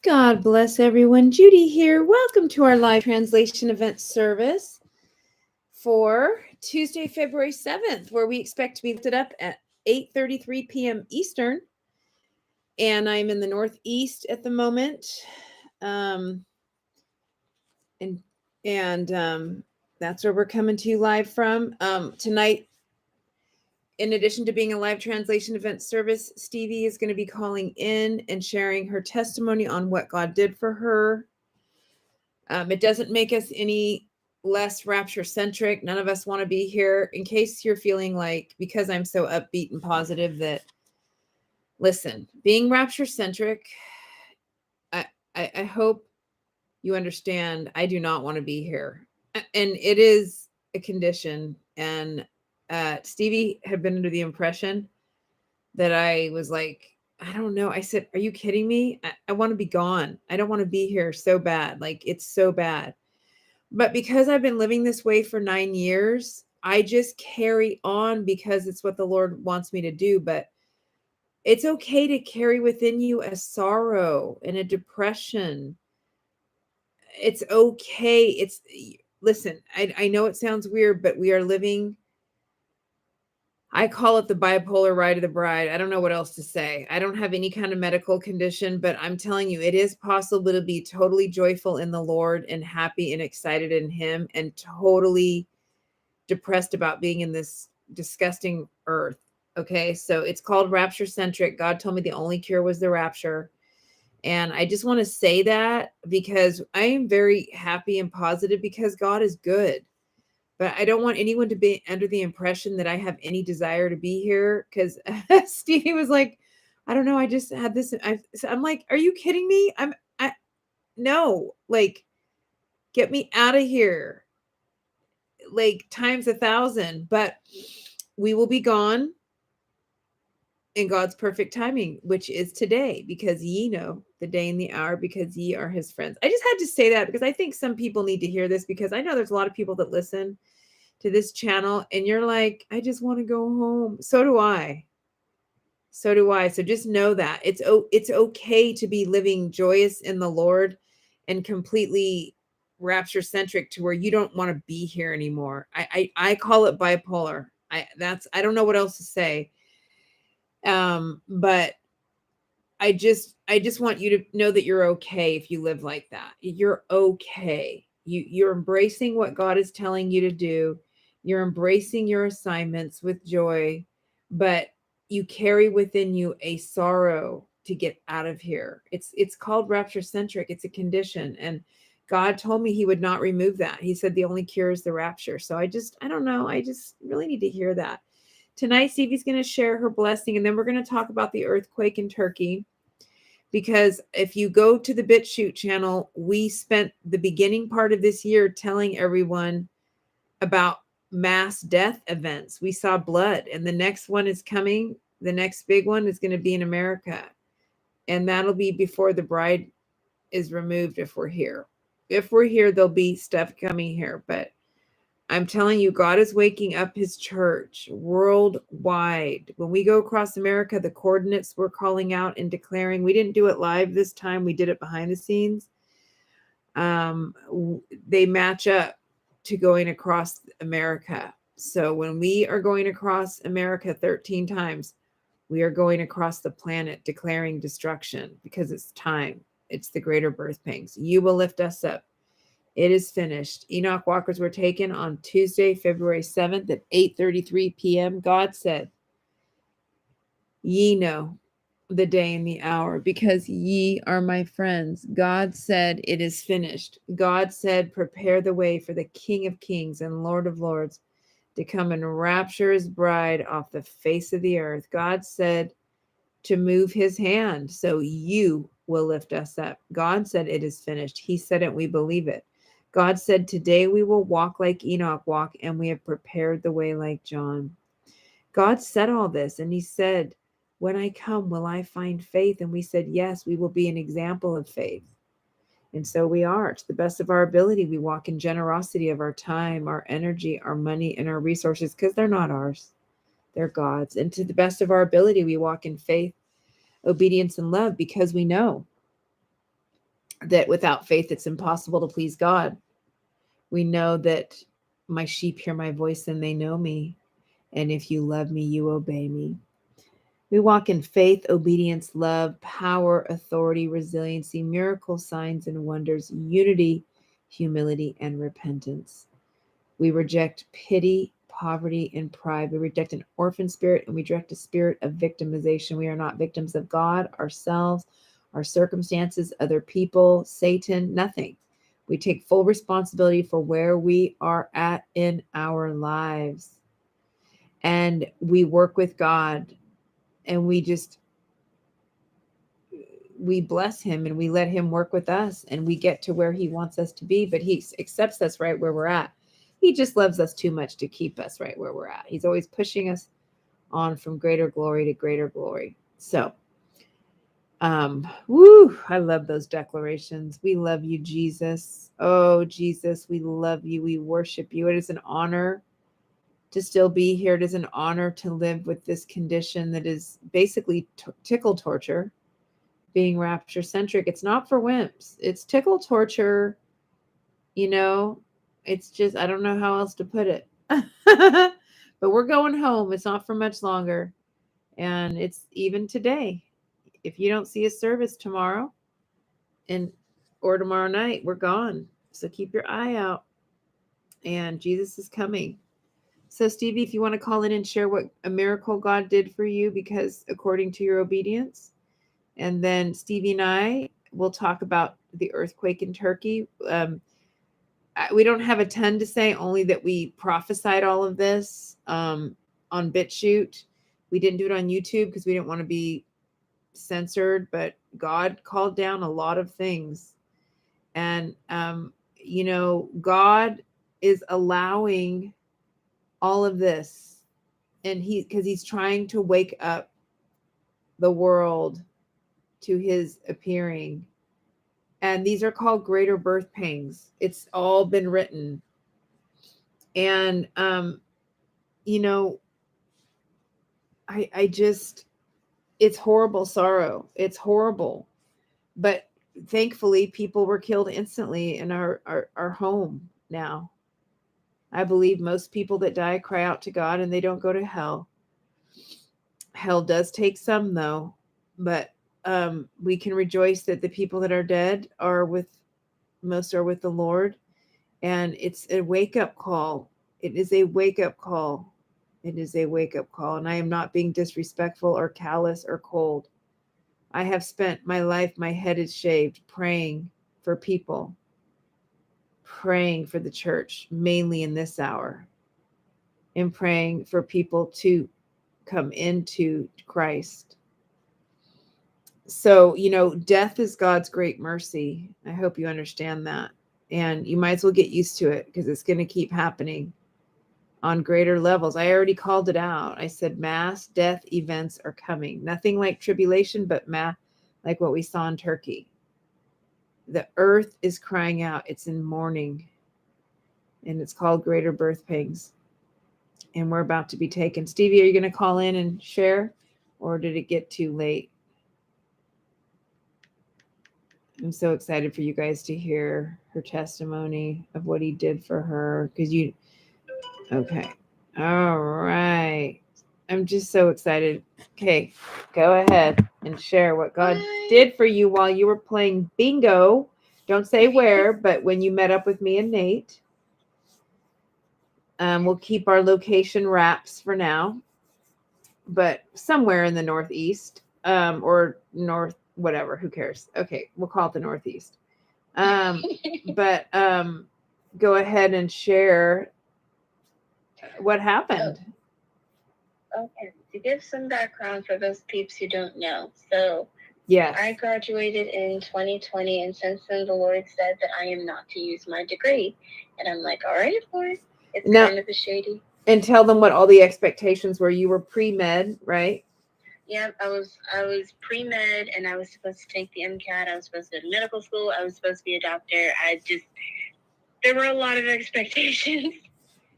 God bless everyone. Judy here. Welcome to our live translation event service for Tuesday, February 7th, where we expect to be lifted up at 8:33 p.m. Eastern. And I'm in the Northeast at the moment. And that's where we're coming to you live from. Tonight, in addition to being a live translation event service, Stevie is going to be calling in and sharing her testimony on what God did for her. It doesn't make us any less rapture centric. None of us want to be here. In case you're feeling like, because I'm so upbeat and positive, that listen, being rapture centric, I hope you understand. I do not want to be here, and it is a condition. And Stevie had been under the impression that I was like, I don't know. I said, are you kidding me? I want to be gone. I don't want to be here so bad. Like, it's so bad. But because I've been living this way for 9 years, I just carry on because it's what the Lord wants me to do. But it's okay to carry within you a sorrow and a depression. It's okay. Listen, I know it sounds weird, but we are living, I call it the bipolar ride of the bride. I don't know what else to say. I don't have any kind of medical condition, but I'm telling you, it is possible to be totally joyful in the Lord and happy and excited in Him and totally depressed about being in this disgusting earth. Okay. So it's called rapture centric. God told me the only cure was the rapture. And I just want to say that because I am very happy and positive because God is good. But I don't want anyone to be under the impression that I have any desire to be here. Because Stevie was like, I don't know. I just had this. I'm like, are you kidding me? No, like, get me out of here. Like times 1,000. But we will be gone in God's perfect timing, which is today, because ye know the day and the hour, because ye are His friends. I just had to say that because I think some people need to hear this, because I know there's a lot of people that listen to this channel and you're like, I just want to go home. So do I. So do I. So just know that it's okay to be living joyous in the Lord and completely rapture centric to where you don't want to be here anymore. I call it bipolar. I don't know what else to say. But I just want you to know that you're okay if you live like that. You're okay. You're embracing what God is telling you to do. You're embracing your assignments with joy, but you carry within you a sorrow to get out of here. It's called rapture centric. It's a condition, and God told me He would not remove that. He said the only cure is the rapture. So I don't know. I just really need to hear that. Tonight, Stevie's going to share her blessing, and then we're going to talk about the earthquake in Turkey. Because if you go to the BitChute channel, we spent the beginning part of this year telling everyone about mass death events. We saw blood, and the next one is coming. The next big one is going to be in America, and that'll be before the bride is removed if we're here. If we're here, there'll be stuff coming here, but I'm telling you, God is waking up His church worldwide. When we go across America, the coordinates we're calling out and declaring, we didn't do it live this time. We did it behind the scenes. They match up to going across America. So when we are going across America 13 times, we are going across the planet declaring destruction because it's time. It's the greater birth pangs. You will lift us up. It is finished. Enoch walkers were taken on Tuesday, February 7th at 8:33 p.m. God said, ye know the day and the hour, because ye are my friends. God said, it is finished. God said, prepare the way for the King of Kings and Lord of Lords to come and rapture His bride off the face of the earth. God said to move His hand so you will lift us up. God said, it is finished. He said it, we believe it. God said, today we will walk like Enoch walked, and we have prepared the way like John. God said all this, and He said, when I come, will I find faith? And we said, yes, we will be an example of faith. And so we are. To the best of our ability, we walk in generosity of our time, our energy, our money, and our resources, because they're not ours. They're God's. And to the best of our ability, we walk in faith, obedience, and love, because we know that without faith, it's impossible to please God. We know that my sheep hear my voice and they know me. And if you love me, you obey me. We walk in faith, obedience, love, power, authority, resiliency, miracles, signs, and wonders, unity, humility, and repentance. We reject pity, poverty, and pride. We reject an orphan spirit, and we reject a spirit of victimization. We are not victims of God, ourselves, our circumstances, other people, Satan, nothing. We take full responsibility for where we are at in our lives. And we work with God, and we bless him, and we let him work with us, and we get to where he wants us to be, but he accepts us right where we're at. He just loves us too much to keep us right where we're at. He's always pushing us on from greater glory to greater glory. So, I love those declarations. We love you, Jesus. Oh, Jesus, we love you. We worship you. It is an honor to still be here. It is an honor to live with this condition that is basically tickle torture, being rapture centric. It's not for wimps. It's tickle torture. It's just, I don't know how else to put it. But we're going home. It's not for much longer. And it's even today. If you don't see a service tomorrow or tomorrow night, we're gone. So keep your eye out. And Jesus is coming. So Stevie, if you want to call in and share what a miracle God did for you, because according to your obedience, and then Stevie and I will talk about the earthquake in Turkey. We don't have a ton to say, only that we prophesied all of this on BitChute. We didn't do it on YouTube because we didn't want to be censored, but God called down a lot of things. And, God is allowing all of this, and because he's trying to wake up the world to his appearing. And these are called greater birth pangs. It's all been written. And, I just, it's horrible sorrow. It's horrible. But thankfully, people were killed instantly in our home now. I believe most people that die cry out to God and they don't go to hell. Hell does take some, though. But we can rejoice that the people that are dead most are with the Lord. And it's a wake-up call. It is a wake-up call. It is a wake-up call. And I am not being disrespectful or callous or cold. I have spent my life, my head is shaved, praying for people, praying for the church, mainly in this hour, and praying for people to come into Christ. So, death is God's great mercy. I hope you understand that. And you might as well get used to it, because it's going to keep happening on greater levels. I already called it out. I said mass death events are coming. Nothing like tribulation, but like what we saw in Turkey. The earth is crying out. It's in mourning. And it's called greater birth pangs. And we're about to be taken. Stevie, are you going to call in and share? Or did it get too late? I'm so excited for you guys to hear her testimony of what he did for her. Okay. All right. I'm just so excited. Okay. Go ahead and share what God did for you while you were playing bingo. Don't say where, but when you met up with me and Nate. We'll keep our location wraps for now, but somewhere in the Northeast, or North, whatever, who cares? Okay. We'll call it the Northeast. But go ahead and share what happened. Okay, to give some background for those peeps who don't know. So, yes, I graduated in 2020, and since then the Lord said that I am not to use my degree. And I'm like, all right, Lord. It's kind of a shady. And tell them what all the expectations were. You were pre-med, right? Yeah, I was pre-med, and I was supposed to take the MCAT. I was supposed to go to medical school. I was supposed to be a doctor. There were a lot of expectations.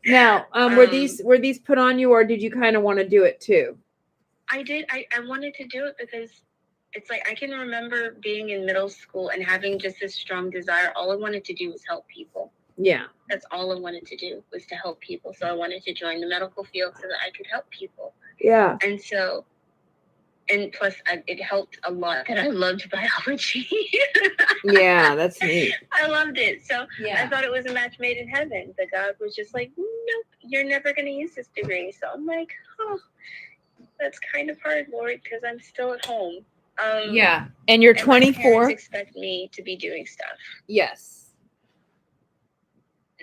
Now, were these put on you, or did you kind of want to do it too? I did. I wanted to do it because it's like I can remember being in middle school and having just this strong desire. All I wanted to do was help people. Yeah. That's all I wanted to do, was to help people. So I wanted to join the medical field so that I could help people. Yeah. And so, and plus it helped a lot that I loved biology. Yeah, that's neat. I loved it. So Yeah. I thought it was a match made in heaven. The God was just like, nope, you're never going to use this degree. So I'm like, oh, that's kind of hard, Lord, because I'm still at home. Yeah. And you're and 24? My parents expect me to be doing stuff. Yes.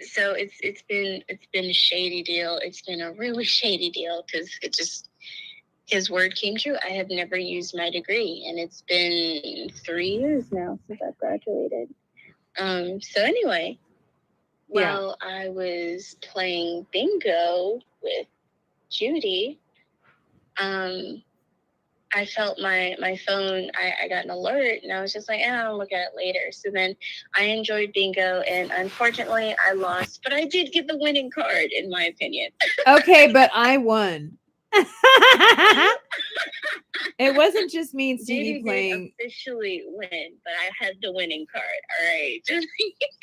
So it's been a shady deal. It's been a really shady deal because it just, his word came true. I have never used my degree, and it's been 3 years now since I've graduated. So anyway, while I was playing bingo with Judy, I felt my phone, I got an alert, and I was just like, I'll look at it later. So then I enjoyed bingo, and unfortunately I lost, but I did get the winning card, in my opinion. Okay, but I won. It wasn't just me and Stevie Judy playing. did officially win, but I had the winning card. All right.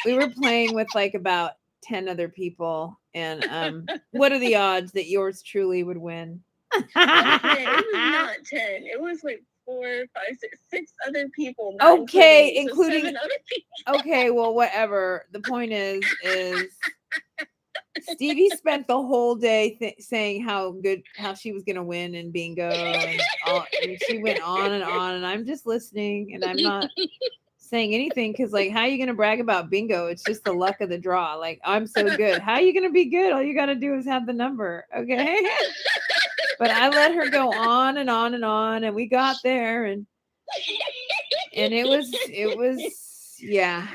We were playing with like about 10 other people, and what are the odds that yours truly would win? It was not 10. It was like 4, 5, 6 other people. Okay, including 7 other people. Okay, well, whatever. The point is Stevie spent the whole day saying how she was gonna win in bingo, and she went on, and I'm just listening, and I'm not saying anything because, like, how are you gonna brag about bingo? It's just the luck of the draw. Like, I'm so good. How are you gonna be good? All you gotta do is have the number, okay? But I let her go on and on and on, and we got there, and it was yeah.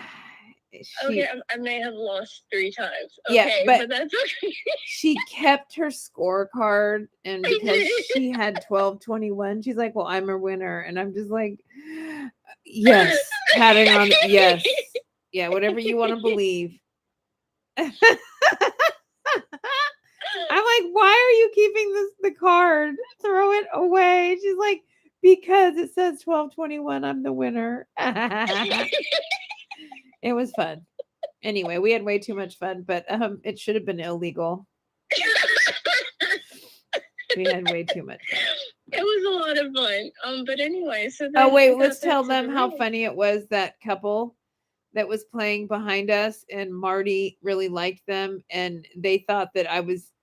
Okay, I may have lost 3 times. Okay, yeah, but that's okay. She kept her scorecard, and because she had 1221, she's like, well, I'm a winner. And I'm just like, yes, patting on, yes. Yeah, whatever you want to believe. I'm like, why are you keeping the card? Throw it away. She's like, because it says 1221, I'm the winner. It was fun. Anyway, we had way too much fun, but it should have been illegal. We had way too much fun. It was a lot of fun. But anyway, so then wait, let's tell them how funny it was, that couple that was playing behind us, and Marty really liked them, and they thought that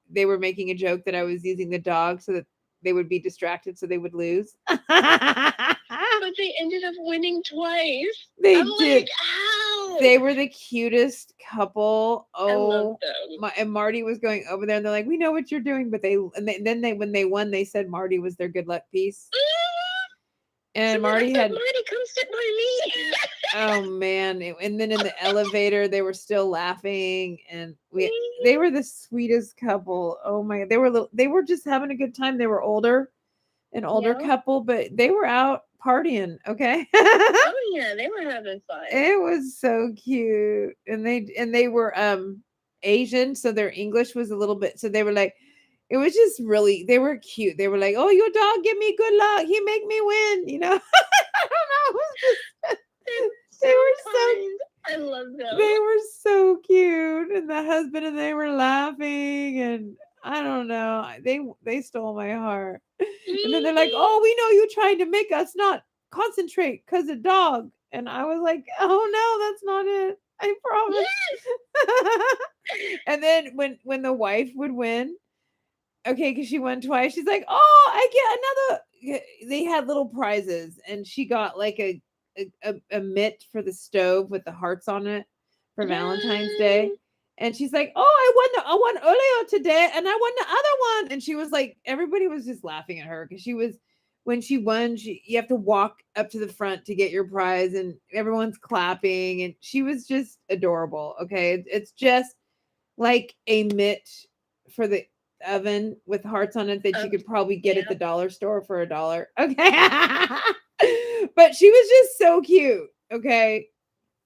they were making a joke that I was using the dog so that they would be distracted so they would lose. But they ended up winning twice. They did. Like, ow! They were the cutest couple. Oh, I love them. And Marty was going over there, and they're like, "We know what you're doing," but when they won, they said Marty was their good luck piece. And so Marty come sit by me. Oh man! And then in the elevator, they were still laughing, and they were the sweetest couple. Oh my! They were just having a good time. They were older couple, but they were out partying. Okay. Oh yeah, they were having fun. It was so cute, and they were Asian, so their English was a little bit. So they were like, it was just really, they were cute. They were like, "Oh, your dog give me good luck. He make me win." You know. I don't know. It was just, they were so. I love them. They were so cute, and the husband and they were laughing, and I don't know. They stole my heart. And then they're like, "Oh, we know you trying to make us not concentrate because of dog." And I was like, "Oh no, that's not it. I promise." And then when the wife would win, okay, because she won twice, she's like, "Oh, I get another." They had little prizes, and she got like a mitt for the stove with the hearts on it for Valentine's Day. And she's like, "Oh, I won earlier today, and I won the other one." And she was like, everybody was just laughing at her because when she won, you have to walk up to the front to get your prize, and everyone's clapping, and she was just adorable. Okay, it's just like a mitt for the oven with hearts on it that you could probably get at the dollar store for $1. Okay. But she was just so cute. Okay.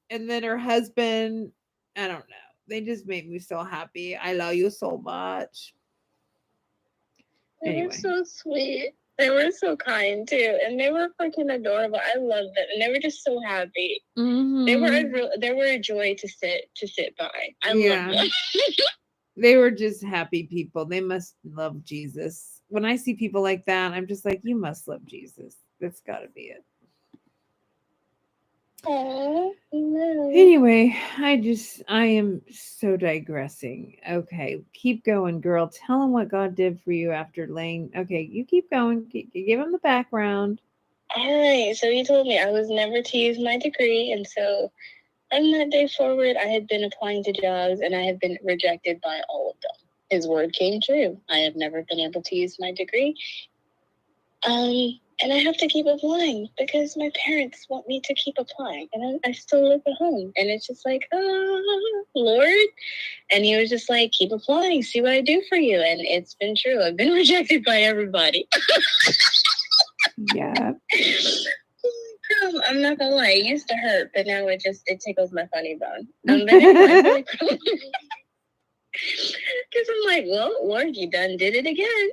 And then her husband, I don't know. They just made me so happy. I love you so much. Anyway. They were so sweet. They were so kind too, and they were freaking adorable. I loved them, and they were just so happy. Mm-hmm. They were a joy to sit by. I Yeah. loved them. They were just happy people. They must love Jesus. When I see people like that, I'm just like, you must love Jesus. That's got to be it. Aww, no. Anyway, I am so digressing. Okay, keep going, girl. Tell him what God did for you after laying. Okay, you keep going. Give him the background. All right. So he told me I was never to use my degree, and so from that day forward, I had been applying to jobs, and I have been rejected by all of them. His word came true. I have never been able to use my degree. And I have to keep applying because my parents want me to keep applying, and I still live at home. And it's just like, oh, Lord. And he was just like, keep applying, see what I do for you. And it's been true. I've been rejected by everybody. Yeah. I'm not gonna lie, it used to hurt, but now it tickles my funny bone. But anyway, because I'm like, well, Lord, you done did it again.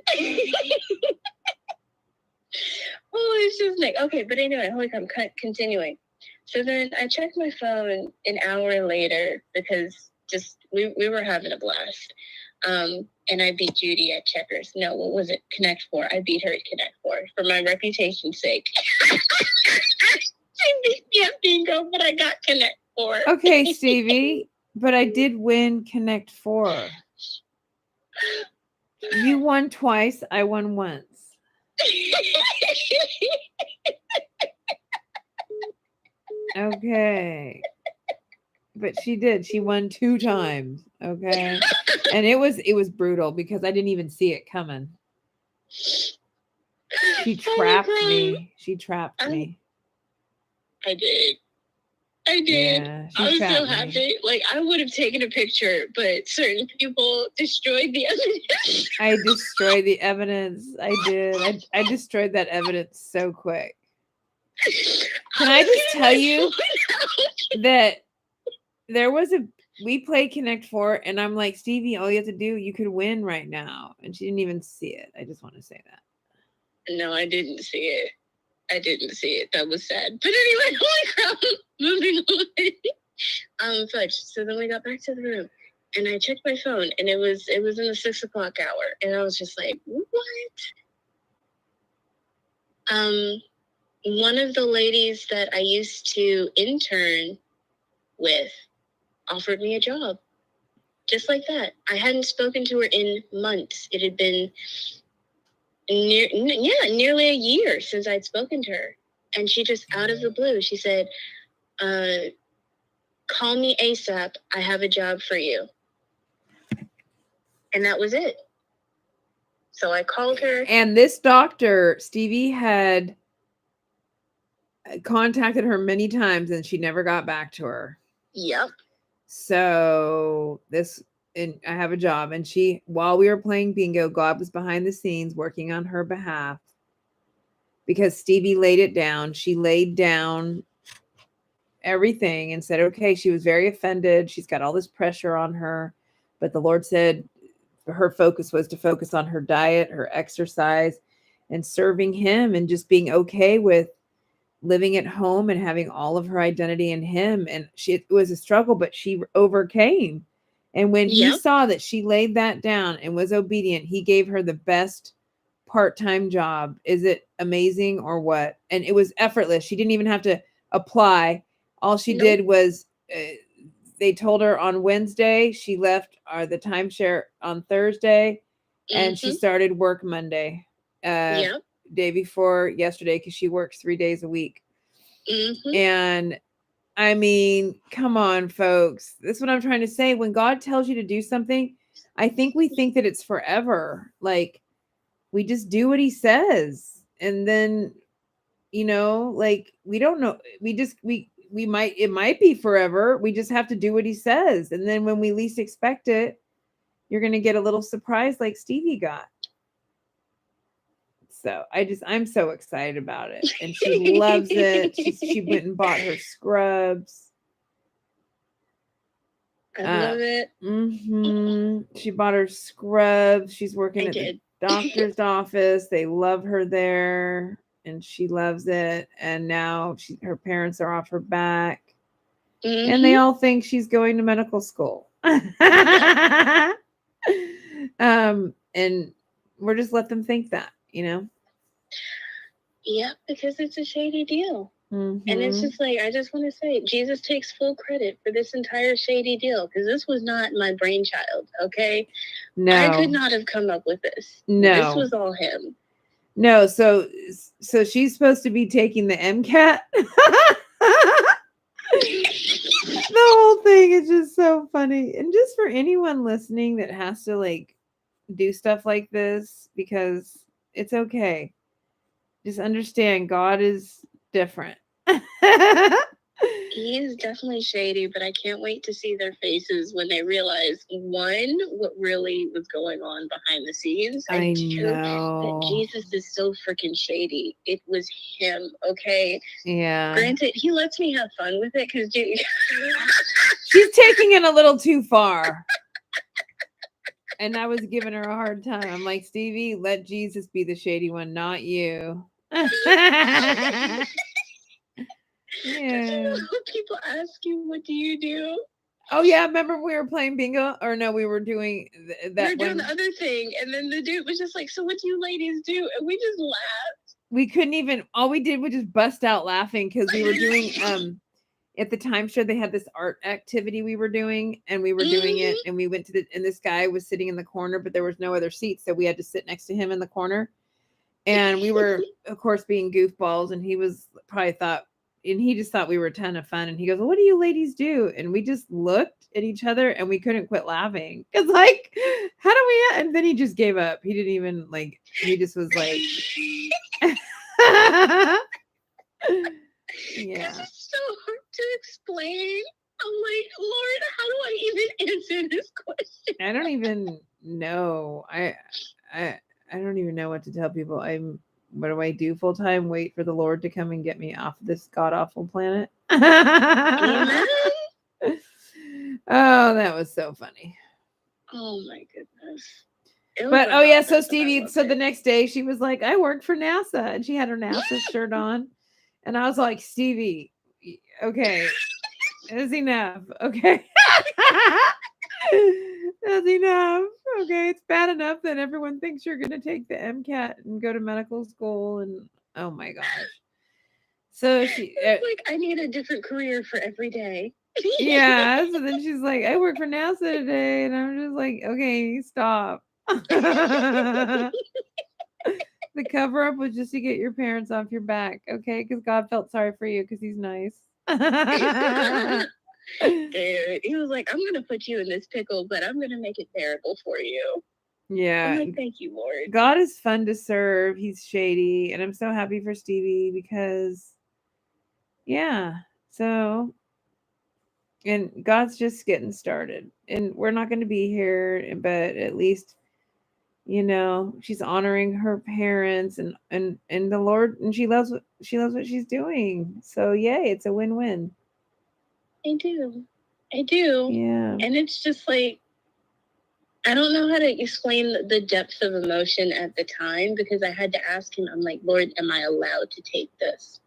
Oh, it's just like, okay, but anyway, holy crap, I'm continuing. So then I checked my phone an hour later because just we were having a blast. And I beat Judy at checkers. No, what was it? Connect Four. I beat her at Connect Four for my reputation's sake. She beat me at bingo, but I got Connect Four. Okay, Stevie, but I did win Connect Four. You won twice. I won once. Okay. But she did. She won 2 times. Okay. And it was brutal because I didn't even see it coming. She trapped me. She trapped me. I did. Yeah, I was so happy. Me. Like, I would have taken a picture, but certain people destroyed the evidence. I destroyed the evidence. I did. I destroyed that evidence so quick. Can I just tell you that there was we played Connect Four, and I'm like, Stevie, all you have to do, you could win right now. And she didn't even see it. I just want to say that. No, I didn't see it. I didn't see it. That was sad. But anyway, holy crap, moving on. So then we got back to the room, and I checked my phone, and it was in the 6 o'clock hour, and I was just like, what? One of the ladies that I used to intern with offered me a job, just like that. I hadn't spoken to her in months. It had been nearly a year since I'd spoken to her. And she just, out of the blue, she said, call me ASAP. I have a job for you. And that was it. So I called her. And this doctor, Stevie, had contacted her many times and she never got back to her. Yep. So and I have a job. And while we were playing bingo, God was behind the scenes working on her behalf because Stevie laid it down. She laid down everything and said, okay, she was very offended. She's got all this pressure on her. But the Lord said her focus was to focus on her diet, her exercise, and serving him and just being okay with living at home and having all of her identity in him. And it was a struggle, but she overcame. And when he saw that she laid that down and was obedient, he gave her the best part-time job. Is it amazing or what? And it was effortless. She didn't even have to apply. All she did was they told her on Wednesday, she left the timeshare on Thursday, and she started work Monday. Day before yesterday, because she works 3 days a week. And I mean, come on, folks. That's what I'm trying to say. When God tells you to do something, I think we think that it's forever. Like, we just do what he says. And then, like, we don't know. It might be forever. We just have to do what he says. And then when we least expect it, you're going to get a little surprise like Stevie got. So I'm so excited about it. And she loves it. She went and bought her scrubs. I love it. She bought her scrubs. She's working at doctor's office. They love her there, and she loves it. And now her parents are off her back, and they all think she's going to medical school. And we're just let them think that, Yeah, because it's a shady deal. And it's just like, I just want to say, Jesus takes full credit for this entire shady deal, because this was not my brainchild, okay? No. I could not have come up with this. No. This was all him. No, so she's supposed to be taking the MCAT. The whole thing is just so funny. And just for anyone listening that has to like do stuff like this, because it's okay. Just understand God is different. He is definitely shady, but I can't wait to see their faces when they realize, one, what really was going on behind the scenes, and two, that Jesus is so freaking shady. It was him, okay? Yeah. Granted, he lets me have fun with it, because she's taking it a little too far. And I was giving her a hard time. I'm like, Stevie, let Jesus be the shady one, not you. Yeah. People ask you, what do you do? Oh yeah, remember we were playing bingo? Or no, we were doing that. We were doing the other thing, and then the dude was just like, so what do you ladies do? And we just laughed. We couldn't even, all we did was just bust out laughing, because we were doing at the timeshare they had this art activity we were doing, and we were doing it, and we went to and this guy was sitting in the corner, but there was no other seats, so we had to sit next to him in the corner. And we were, of course, being goofballs, and he was he just thought we were a ton of fun. And he goes, well, what do you ladies do? And we just looked at each other, and we couldn't quit laughing. It's like, how do we? And then he just gave up. He didn't even he just was like, yeah. It's so hard to explain. I'm like, Lord, how do I even answer this question? I don't even know. I don't even know what to tell people. What do I do full time? Wait for the Lord to come and get me off this god awful planet. Amen. Oh, that was so funny. Oh my goodness. But oh yeah, so Stevie, so the next day she was like, I work for NASA, and she had her NASA shirt on. And I was like, Stevie, okay, that's enough. Okay. That's enough. Okay, it's bad enough that everyone thinks you're going to take the MCAT and go to medical school, and oh my gosh. So she like, I need a different career for every day. Yeah. So then she's like, I work for NASA today, and I'm just like, okay, stop. The cover up was just to get your parents off your back, okay? Because God felt sorry for you because he's nice. Dude, he was like, I'm going to put you in this pickle, but I'm going to make it bearable for you. Yeah. I'm like, thank you, Lord. God is fun to serve. He's shady. And I'm so happy for Stevie because, yeah. So, and God's just getting started. And we're not going to be here, but at least, she's honoring her parents and the Lord, and she loves what she's doing. So, yay, it's a win-win. I do. Yeah. And it's just like, I don't know how to explain the depth of emotion at the time, because I had to ask him, I'm like, Lord, am I allowed to take this?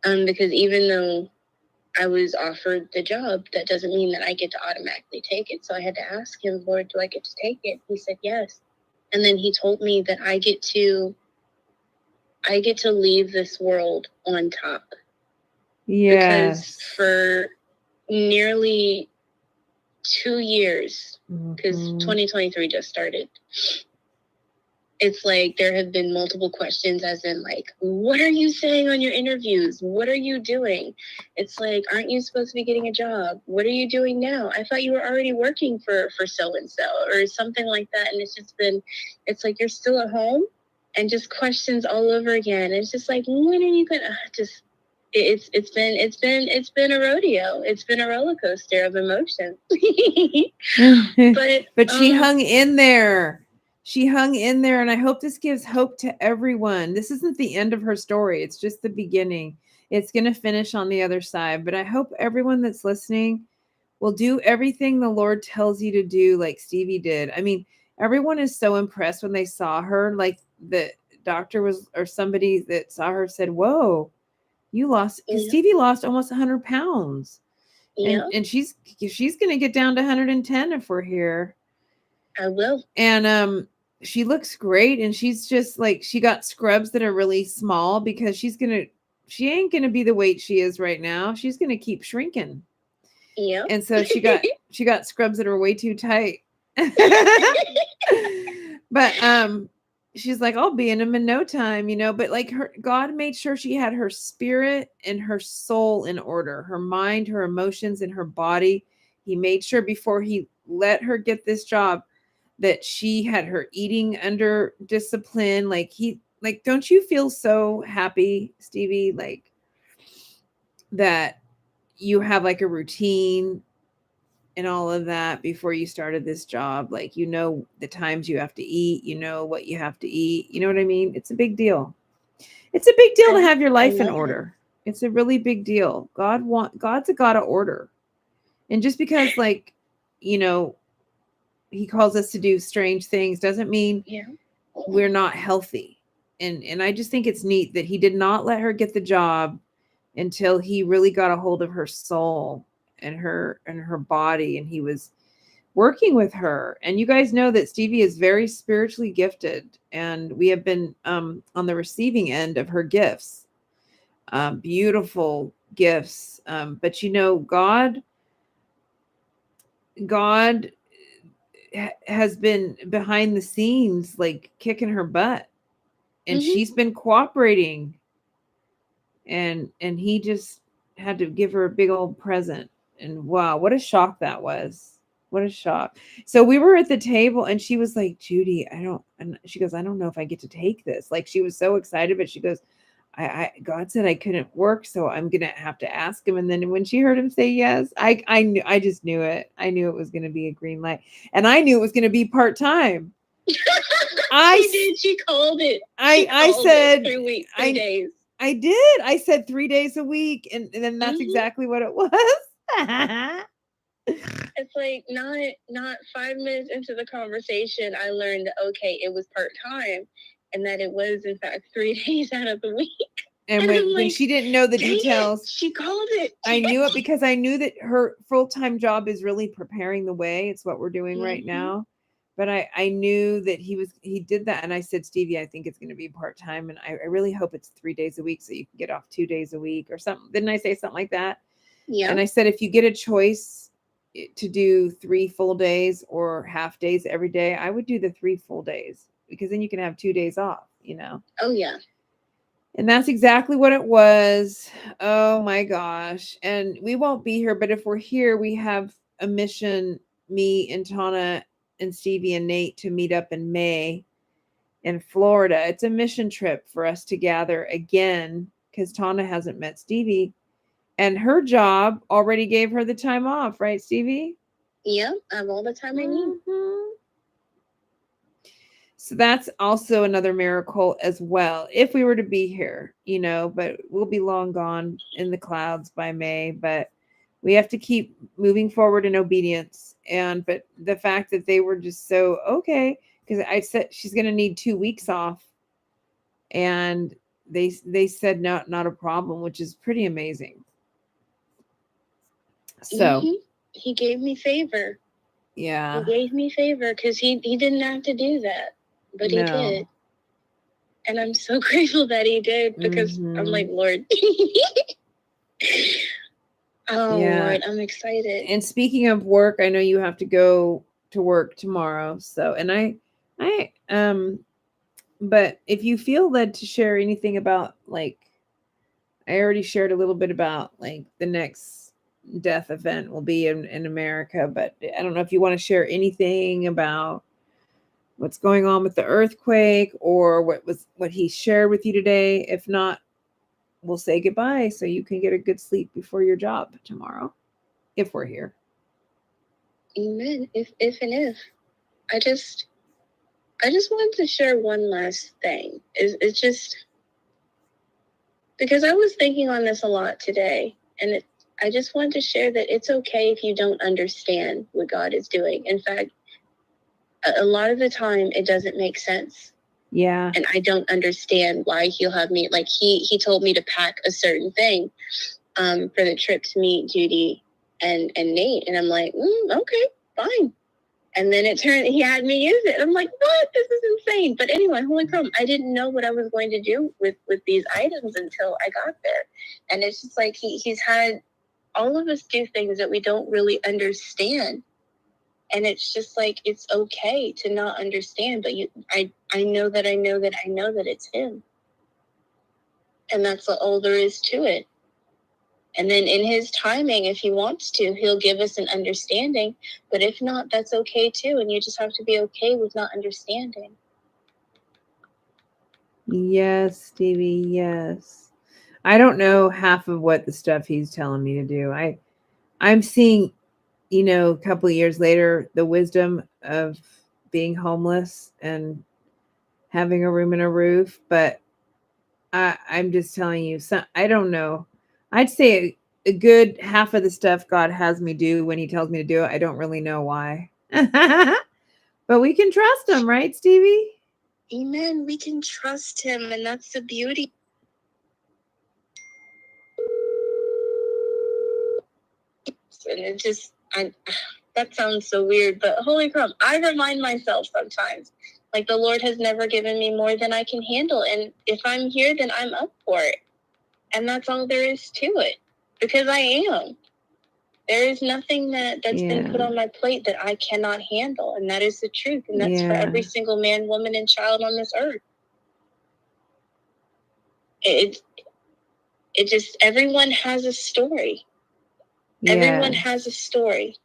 Because even though I was offered the job, that doesn't mean that I get to automatically take it. So I had to ask him, Lord, do I get to take it? He said, yes. And then he told me that I get to leave this world on top. Yes. Because for nearly 2 years, because 2023 just started, it's like there have been multiple questions, as in like, what are you saying on your interviews? What are you doing? It's like, aren't you supposed to be getting a job? What are you doing now? I thought you were already working for so-and-so or something like that. And it's like, you're still at home, and just questions all over again. It's just like, when are you gonna it's been a rodeo. It's been a roller coaster of emotion. But she hung in there. She hung in there, and I hope this gives hope to everyone. This isn't the end of her story. It's just the beginning. It's going to finish on the other side. But I hope everyone that's listening will do everything the Lord tells you to do, like Stevie did. I mean, everyone is so impressed when they saw her. Like the doctor was, or somebody that saw her said, "Whoa, you lost," because Stevie lost almost 100 pounds. And she's going to get down to 110 if we're here. I will. And she looks great, and she's just like, she got scrubs that are really small because she ain't going to be the weight she is right now. She's going to keep shrinking. Yeah. And so she got scrubs that are way too tight. But she's like, I'll be in them in no time, but like God made sure she had her spirit and her soul in order, her mind, her emotions, and her body. He made sure before he let her get this job that she had her eating under discipline. Like don't you feel so happy, Stevie, like that you have like a routine and all of that before you started this job? Like, the times you have to eat, what you have to eat, you know what I mean? It's a big deal. It's a big deal to have your life in order. It's a really big deal. God's a God of order. And just because he calls us to do strange things doesn't mean we're not healthy. And I just think it's neat that he did not let her get the job until he really got a hold of her soul and her body, and he was working with her. And you guys know that Stevie is very spiritually gifted, and we have been on the receiving end of her gifts, beautiful gifts. But God has been behind the scenes, like kicking her butt, and she's been cooperating, and he just had to give her a big old present. And wow, what a shock that was. What a shock. So we were at the table, and she was like, Judy, she goes, I don't know if I get to take this. Like, she was so excited, but she goes, God said I couldn't work, so I'm going to have to ask him. And then when she heard him say yes, I just knew it. I knew it was going to be a green light, and I knew it was going to be part-time. She called it. I said 3 weeks, 3 days. I did. I said 3 days a week, and then that's exactly what it was. It's like not 5 minutes into the conversation, I learned, okay, it was part-time, and that it was in fact 3 days out of the week. And when she didn't know the details, she called it. I knew it because I knew that her full-time job is really preparing the way. It's what we're doing right now. But I knew that he did that. And I said, Stevie, I think it's going to be part-time. And I really hope it's 3 days a week so you can get off 2 days a week or something. Didn't I say something like that? Yeah. And I said, if you get a choice to do 3 full days or half days every day, I would do the 3 full days, because then you can have 2 days off, Oh, yeah. And that's exactly what it was. Oh my gosh. And we won't be here, but if we're here, we have a mission, me and Tana and Stevie and Nate, to meet up in May in Florida. It's a mission trip for us to gather again, because Tana hasn't met Stevie, and her job already gave her the time off, right, Stevie? Yeah, I have all the time I need. So that's also another miracle as well, if we were to be here, but we'll be long gone in the clouds by May. But we have to keep moving forward in obedience. But the fact that they were just so okay, because I said she's going to need 2 weeks off, and they said not a problem, which is pretty amazing. So he gave me favor. Yeah, he gave me favor, because he didn't have to do that, but he did. And I'm so grateful that he did, because I'm like, Lord. Lord, I'm excited. And speaking of work, I know you have to go to work tomorrow. So, and but if you feel led to share anything about, like, I already shared a little bit about, like, the next death event will be in America, but I don't know if you want to share anything about what's going on with the earthquake, or what he shared with you today. If not, we'll say goodbye so you can get a good sleep before your job tomorrow, if we're here. Amen. If I just wanted to share one last thing. It's just because I was thinking on this a lot today, and I just wanted to share that it's okay if you don't understand what God is doing. In fact, A lot of the time, it doesn't make sense. Yeah. And I don't understand why he'll have me, like, he told me to pack a certain thing for the trip to meet Judy and Nate. And I'm like, okay, fine. And then it turned, he had me use it. I'm like, what? This is insane. But anyway, holy crap, I didn't know what I was going to do with these items until I got there. And it's just like, he's had all of us do things that we don't really understand. And it's just like, it's okay to not understand, but I know that it's him. And that's all there is to it. And then in his timing, if he wants to, he'll give us an understanding. But if not, that's okay too. And you just have to be okay with not understanding. Yes, Stevie, yes. I don't know half of what the stuff he's telling me to do. I'm seeing, a couple of years later, the wisdom of being homeless and having a room and a roof, but I'm just telling you, I don't know. I'd say a good half of the stuff God has me do when he tells me to do it, I don't really know why. But we can trust him, right, Stevie? Amen. We can trust him, and that's the beauty. And it just, that sounds so weird, but holy crap, I remind myself sometimes, like, the Lord has never given me more than I can handle. And if I'm here, then I'm up for it. And that's all there is to it, because I am. There is nothing that's been put on my plate that I cannot handle. And that is the truth. And that's for every single man, woman, and child on this earth. It just, everyone has a story. Yeah. Everyone has a story.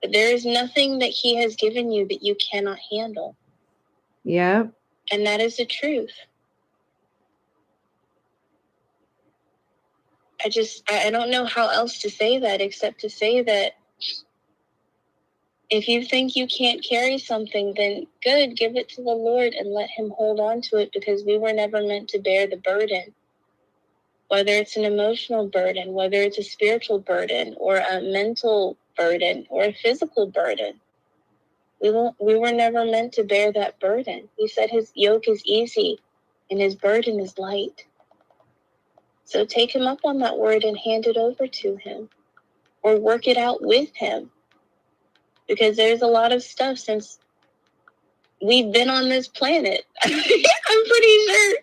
But there is nothing that he has given you that you cannot handle. Yeah. And that is the truth. I don't know how else to say that except to say that if you think you can't carry something, then good, give it to the Lord and let him hold on to it, because we were never meant to bear the burden. Whether it's an emotional burden, whether it's a spiritual burden, or a mental burden, or a physical burden. We were never meant to bear that burden. He said his yoke is easy and his burden is light. So take him up on that word and hand it over to him, or work it out with him. Because there's a lot of stuff since we've been on this planet. I'm pretty sure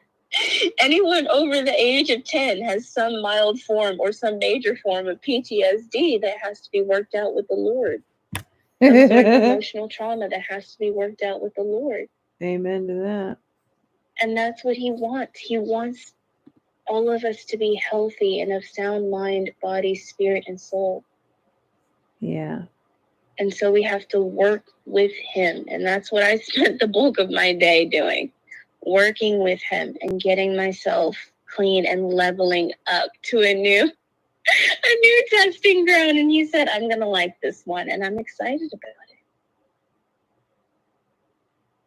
anyone over the age of 10 has some mild form or some major form of PTSD that has to be worked out with the Lord. Some sort of emotional trauma that has to be worked out with the Lord. Amen to that. And that's what he wants. He wants all of us to be healthy and of sound mind, body, spirit, and soul. Yeah. And so we have to work with him. And that's what I spent the bulk of my day doing. Working with him and getting myself clean and leveling up to a new testing ground. And he said, I'm going to like this one. And I'm excited about it.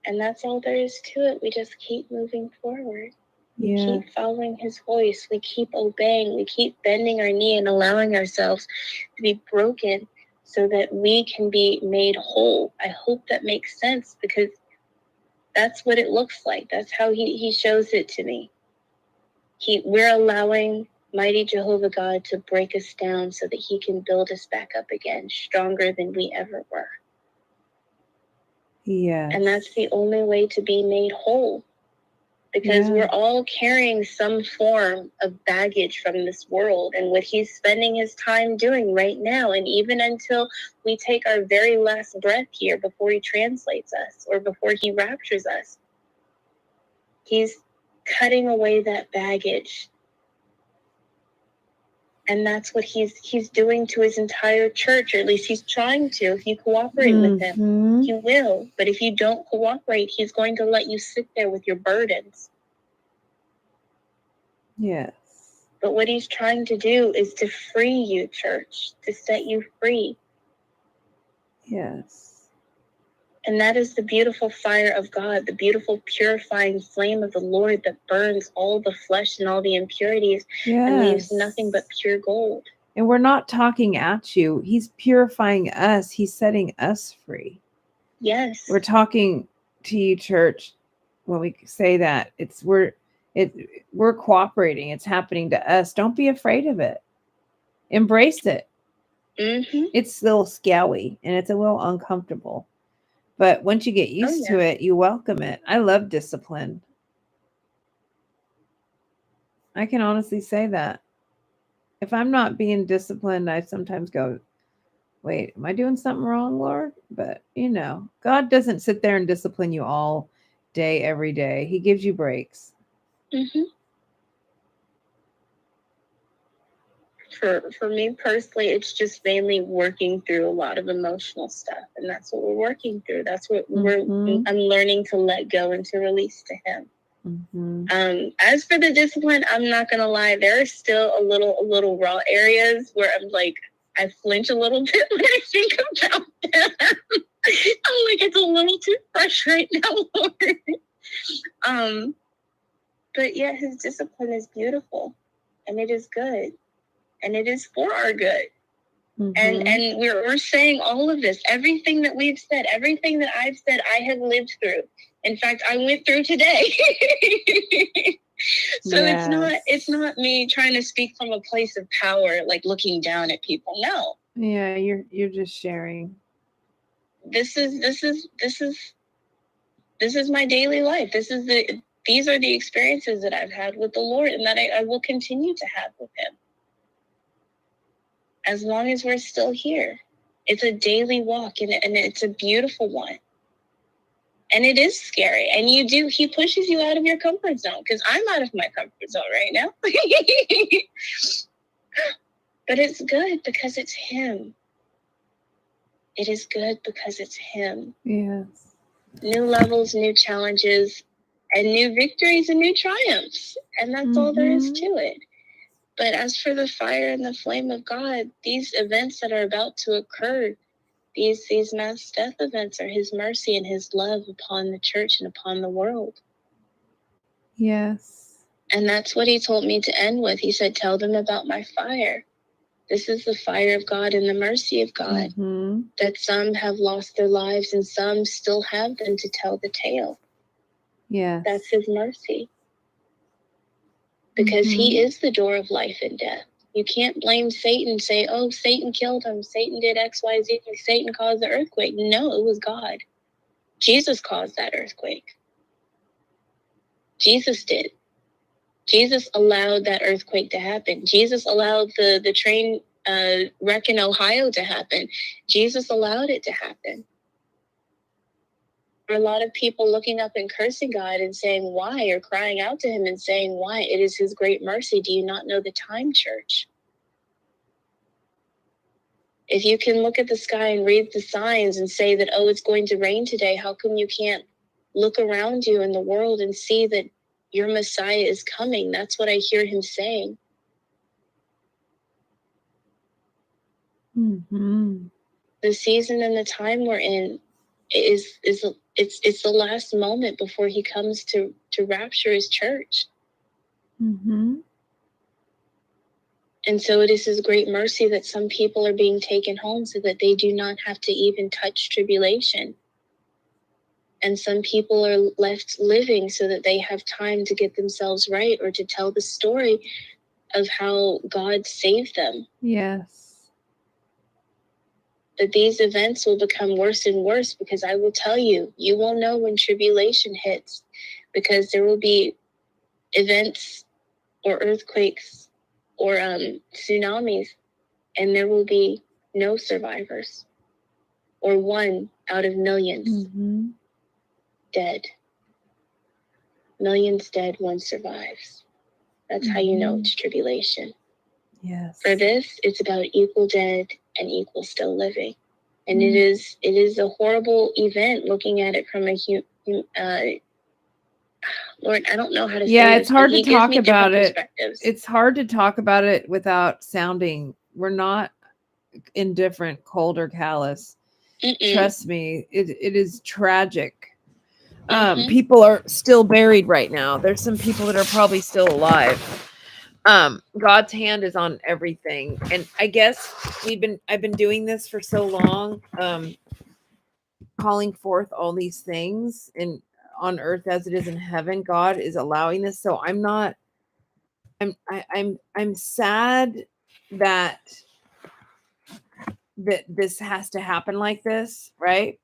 And that's all there is to it. We just keep moving forward. We keep following his voice. We keep obeying. We keep bending our knee and allowing ourselves to be broken so that we can be made whole. I hope that makes sense, because that's what it looks like. That's how he shows it to me. We're allowing mighty Jehovah God to break us down so that he can build us back up again, stronger than we ever were. Yeah. And that's the only way to be made whole. Because we're all carrying some form of baggage from this world, and what he's spending his time doing right now, and even until we take our very last breath here before he translates us or before he raptures us, he's cutting away that baggage. And that's what he's doing to his entire church, or at least he's trying to. If you cooperate with him, he will. But if you don't cooperate, he's going to let you sit there with your burdens. Yes. But what he's trying to do is to free you, church, to set you free. Yes. And that is the beautiful fire of God, the beautiful purifying flame of the Lord that burns all the flesh and all the impurities and leaves nothing but pure gold. And we're not talking at you. He's purifying us. He's setting us free. Yes. We're talking to you, church, when we say that. We're cooperating. It's happening to us. Don't be afraid of it. Embrace it. Mm-hmm. It's a little scary and it's a little uncomfortable. But once you get used to it, you welcome it. I love discipline. I can honestly say that. If I'm not being disciplined, I sometimes go, wait, am I doing something wrong, Lord? But, God doesn't sit there and discipline you all day, every day. He gives you breaks. Mm-hmm. For me personally, it's just mainly working through a lot of emotional stuff, and that's what we're working through. That's what I'm learning to let go and to release to Him. Mm-hmm. As for the discipline, I'm not gonna lie, there are still a little raw areas where I'm like, I flinch a little bit when I think about them. I'm like, it's a little too fresh right now, Lord. But yeah, His discipline is beautiful, and it is good. And it is for our good. Mm-hmm. And we're saying all of this, everything that we've said, everything that I've said, I have lived through. In fact, I went through today. So yes. It's not me trying to speak from a place of power, like looking down at people. No. Yeah, you're just sharing. This is my daily life. These are the experiences that I've had with the Lord, and that I will continue to have with Him. As long as we're still here. It's a daily walk, and it's a beautiful one. And it is scary. And He pushes you out of your comfort zone, because I'm out of my comfort zone right now. But it's good because it's Him. It is good because it's Him. Yes. New levels, new challenges, and new victories and new triumphs. And that's all there is to it. But as for the fire and the flame of God, these events that are about to occur, these mass death events, are His mercy and His love upon the church and upon the world. Yes. And that's what He told me to end with. He said, tell them about my fire. This is the fire of God and the mercy of God. Mm-hmm. That some have lost their lives and some still have them to tell the tale. Yes. That's His mercy. Because He is the door of life and death. You can't blame Satan, say, oh, Satan killed him. Satan did X, Y, Z. Satan caused the earthquake. No, it was God. Jesus caused that earthquake. Jesus did. Jesus allowed that earthquake to happen. Jesus allowed the train wreck in Ohio to happen. Jesus allowed it to happen. There are a lot of people looking up and cursing God and saying, why? Or crying out to Him and saying, why? It is His great mercy. Do you not know the time, church? If you can look at the sky and read the signs and say that, oh, it's going to rain today, how come you can't look around you in the world and see that your Messiah is coming? That's what I hear Him saying. Mm-hmm. The season and the time we're in it's the last moment before He comes to rapture His church. Mm-hmm. And so it is His great mercy that some people are being taken home so that they do not have to even touch tribulation. And some people are left living so that they have time to get themselves right, or to tell the story of how God saved them. Yes. But these events will become worse and worse, because I will tell you, you will know when tribulation hits, because there will be events or earthquakes or tsunamis, and there will be no survivors, or one out of millions dead. Millions dead, one survives. That's how you know it's tribulation. Yes. For this, it's about equal dead and equal still living. And it is a horrible event, looking at it from a Lord, I don't know how to say it. Yeah, it's hard to talk about it. It's hard to talk about it without sounding, we're not indifferent, cold, or callous. Trust me, it is tragic. People are still buried right now. There's some people that are probably still alive. God's hand is on everything. And I guess I've been doing this for so long. calling forth all these things in on earth as it is in heaven. God is allowing this. So I'm sad that this has to happen like this, right?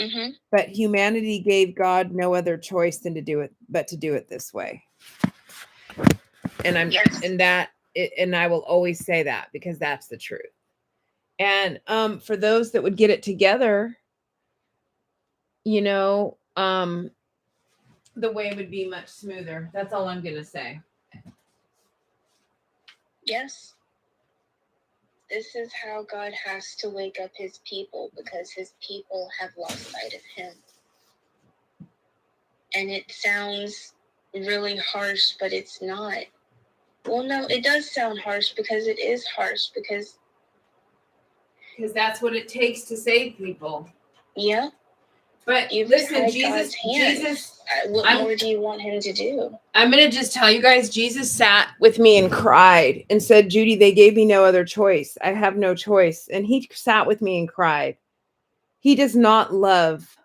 Mm-hmm. But humanity gave God no other choice than to do it, but to do it this way. And Yes. and I will always say that because that's the truth. And for those that would get it together, you know, the way would be much smoother. That's all I'm gonna say. Yes. This is how God has to wake up his people, because his people have lost sight of him. And it sounds really harsh, but it's not. Well, no, it does sound harsh, because it is harsh, because that's what it takes to save people. Yeah. But You've listen, tried Jesus, God's hand. Jesus, what more do you want him to do? I'm going to just tell you guys, Jesus sat with me and cried and said, Judy, they gave me no other choice. I have no choice. And he sat with me and cried. He does not love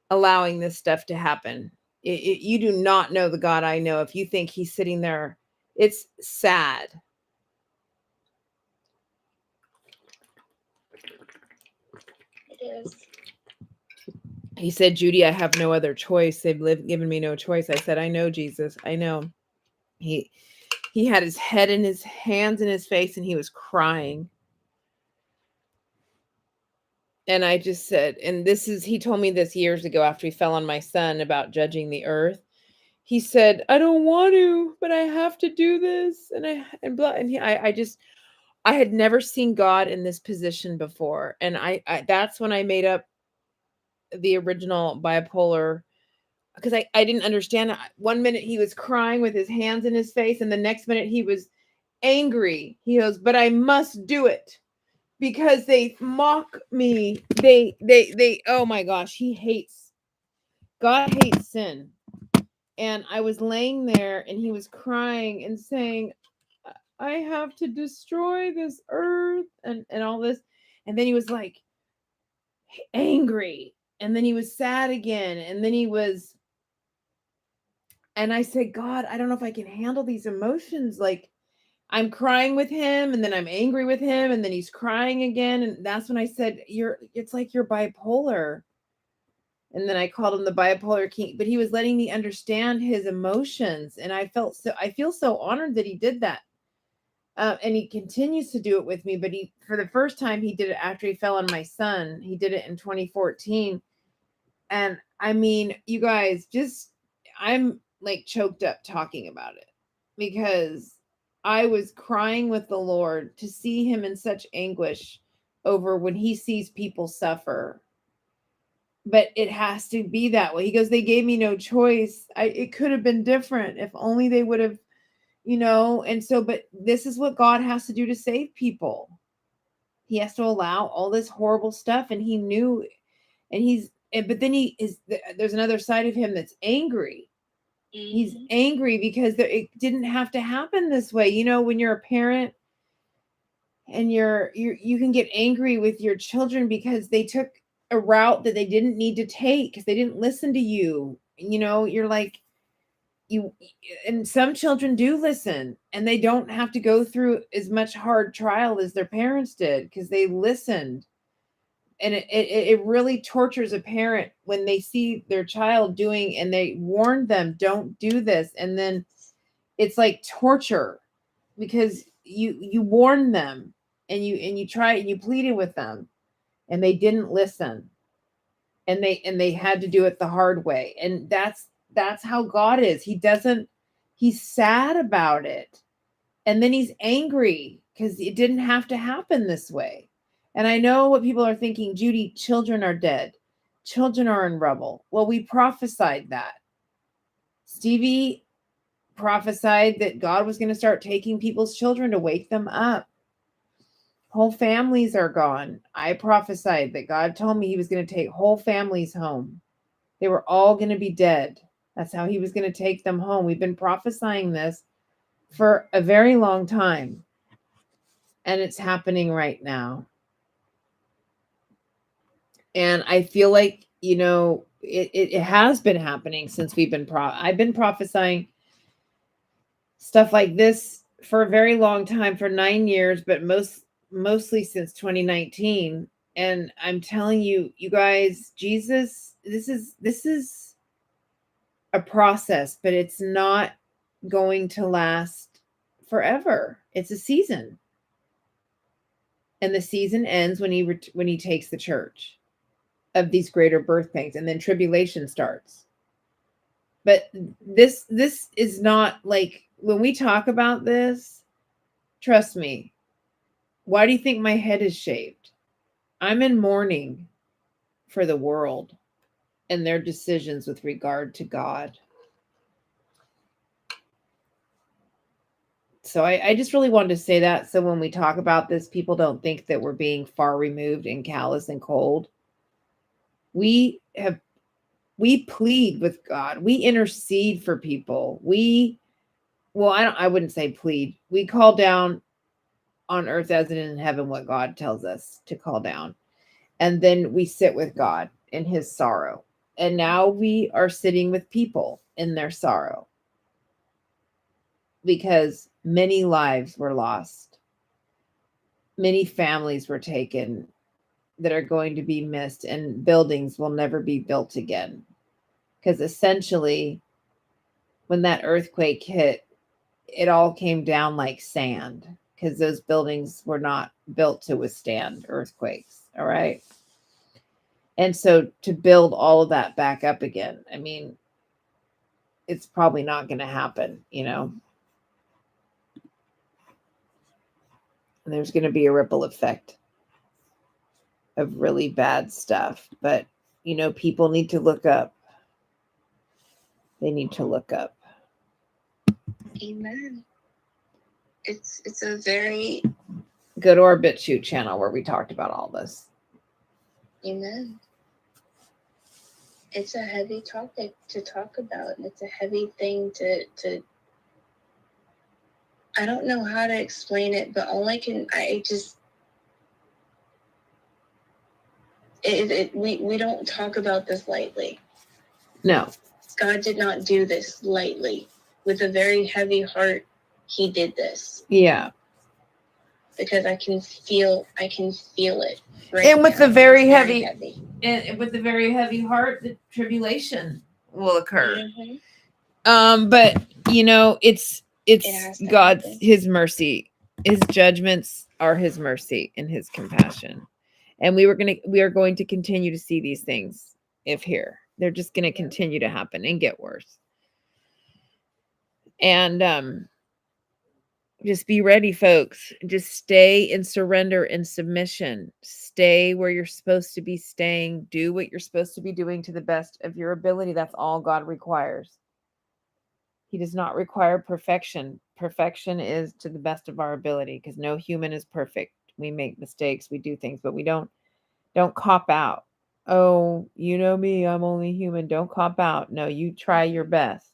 allowing this stuff to happen. You do not know the God I know if you think he's sitting there. It's sad. It is. He said, Judy, I have no other choice. They've given me no choice. I said, I know, Jesus. I know. He had his head in his hands in his face and he was crying. And I just said, and he told me this years ago after he fell on my son about judging the earth. He said, I don't want to, but I have to do this. And I had never seen God in this position before. And I that's when I made up the original bipolar, because I didn't understand. One minute he was crying with his hands in his face, and the next minute he was angry. He goes, but I must do it because they mock me. They oh my gosh, God hates sin. And I was laying there and he was crying and saying, I have to destroy this earth and all this. And then he was like angry. And then he was sad again. And then and I said, God, I don't know if I can handle these emotions. Like, I'm crying with him and then I'm angry with him and then he's crying again. And that's when I said, it's like you're bipolar. And then I called him the bipolar king, but he was letting me understand his emotions. And I feel so honored that he did that. And he continues to do it with me, but for the first time, he did it after he fell on my son. He did it in 2014. And I mean, you guys, I'm like choked up talking about it because I was crying with the Lord to see him in such anguish over when he sees people suffer. But it has to be that way. He goes, they gave me no choice. It could have been different if only they would have, and so, but this is what God has to do to save people. He has to allow all this horrible stuff. And he knew, but then there's another side of him that's angry. He's angry because it didn't have to happen this way. When you're a parent and you can get angry with your children because they took a route that they didn't need to take because they didn't listen to you. You're like, and some children do listen and they don't have to go through as much hard trial as their parents did because they listened. And it really tortures a parent when they see their child doing and they warn them, don't do this. And then it's like torture because you warn them and you try and you pleaded with them and they didn't listen and they had to do it the hard way. And that's how God is. He's sad about it. And then he's angry because it didn't have to happen this way. And I know what people are thinking, Judy, children are dead. Children are in rubble. Well, we prophesied that. Stevie prophesied that God was going to start taking people's children to wake them up. Whole families are gone. I prophesied that God told me he was going to take whole families home. They were all going to be dead. That's how he was going to take them home. We've been prophesying this for a very long time. And it's happening right now. And I feel like, it has been happening since I've been prophesying stuff like this for a very long time, for 9 years, but mostly since 2019. And I'm telling you, you guys, Jesus, this is a process, but it's not going to last forever. It's a season. And the season ends when he takes the church of these greater birth pangs, and then tribulation starts. But this is not like, when we talk about this, trust me. Why do you think my head is shaved? I'm in mourning for the world and their decisions with regard to God. So I just really wanted to say that, so when we talk about this, people don't think that we're being far removed and callous and cold. We plead with God. We intercede for people. I wouldn't say plead. We call down on earth as it is in heaven what God tells us to call down. And then we sit with God in his sorrow. And now we are sitting with people in their sorrow, because many lives were lost. Many families were taken that are going to be missed, and buildings will never be built again. Because essentially, when that earthquake hit, it all came down like sand, because those buildings were not built to withstand earthquakes. All right. And so to build all of that back up again, I mean, it's probably not going to happen, And there's going to be a ripple effect of really bad stuff. But, people need to look up. They need to look up. Amen. It's a very... Go to our BitChute channel where we talked about all this. Amen. It's a heavy topic to talk about, and it's a heavy thing to I don't know how to explain it, but we don't talk about this lightly. No. God did not do this lightly. With a very heavy heart, he did this. Yeah. Because I can feel it. Right, and with the very heavy, and with the very heavy heart, the tribulation will occur. Mm-hmm. But it's God's happen. His mercy, his judgments are his mercy and his compassion, and we are going to continue to see these things. If here, they're just going to continue to happen and get worse. And just be ready, folks. Just stay in surrender and submission. Stay where you're supposed to be staying. Do what you're supposed to be doing to the best of your ability. That's all God requires. He does not require perfection. Perfection is to the best of our ability, because no human is perfect. We make mistakes, we do things, but we don't cop out. Oh, you know me, I'm only human. Don't cop out. No, you try your best.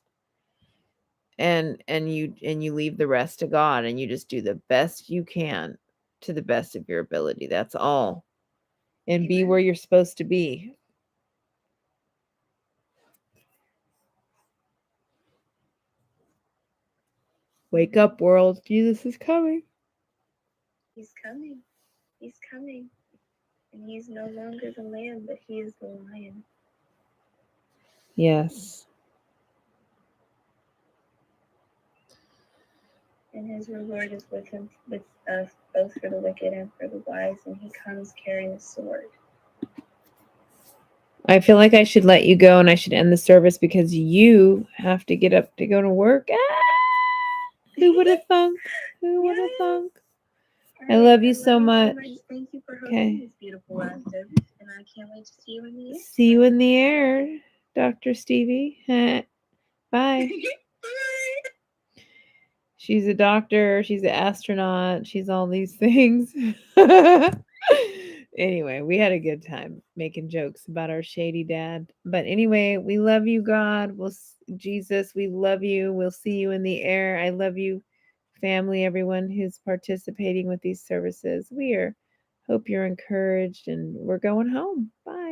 And you leave the rest to God, and you just do the best you can to the best of your ability. That's all. And be where you're supposed to be. Wake up, world. Jesus is coming. He's coming. He's coming. And he's no longer the lamb, but he is the lion. Yes. And his reward is with him, with us, both for the wicked and for the wise, and he comes carrying a sword. I feel like I should let you go, and I should end the service, because you have to get up to go to work. Who would have thunk? Who would have thunk? I love you so much. Thank you for hosting this beautiful last service, and I can't wait to see you in the air. See you in the air, Dr. Stevie. Bye. Bye. She's a doctor. She's an astronaut. She's all these things. Anyway, we had a good time making jokes about our shady dad. But anyway, we love you, God. Jesus, we love you. We'll see you in the air. I love you, family, everyone who's participating with these services. Hope you're encouraged, and we're going home. Bye.